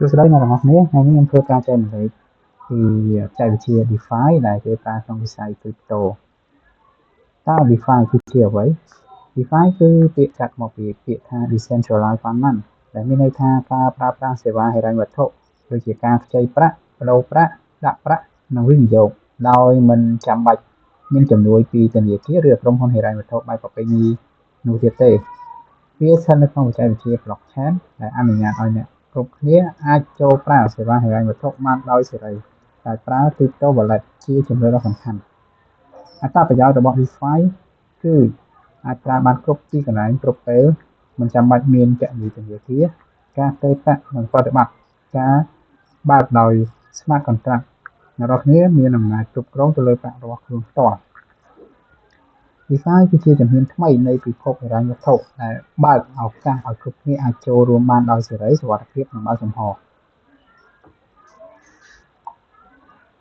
សួស្តីអ្នកទាំងអស់គ្នាថ្ងៃនេះខ្ញុំធ្វើការចែករំលែកពីបច្ចេកវិទ្យា DeFi ដែលគេប្រើក្នុងវិស័យ Crypto តើ DeFi គឺជាអ្វី DeFi គឺពាក្យកាត់មកពីពាក្យថា Decentralized Finance ដែលមានន័យថាការប្រើប្រាស់សេវាហិរញ្ញវត្ថុដូចជាការខ្ចីប្រាក់ប្តូរប្រាក់ដាក់ប្រាក់និងវិនិយោគដោយមិនចាំបាច់មានជំនួយពីធនាគារឬក្រុមហ៊ុនហិរញ្ញវត្ថុបែបប្រពៃណីនោះទៀតទេវាស្ថិតនៅក្នុងបច្ចេកវិទ្យា Blockchain ដែលអនុញ្ញាតឲ្យអ្នកគ្រប់គ្នាអាចចូលប្រើសេវាហិរញ្ញវត្ថុបានដោយសេរីដោយប្រើ Crypto Wallet ជាជំរឿនដ៏សំខាន់អត្ថប្រយោជន៍របស់ DeFi គឺអាចប្រើបានគ្រប់ទីកន្លែងគ្រប់ពេលមិនចាំបាច់មានគណនីធនាគារការផ្ទេរប្រាក់និងប្រតិបត្តិការបើកដោយ Smart Contract អ្នកនរគ្នាមានអំណាចគ្រប់គ្រងទៅលើប្រាក់របស់ខ្លួនផ្ទាល់ DeFi គឺជាជំហានថ្មីនៃពិភពហិរញ្ញវត្ថុដែលបើកឱកាសឲ្យគ្រប់គ្នាអាចចូលរួមបានដោយសេរីសុវត្ថិភាពនិងបើកចំហ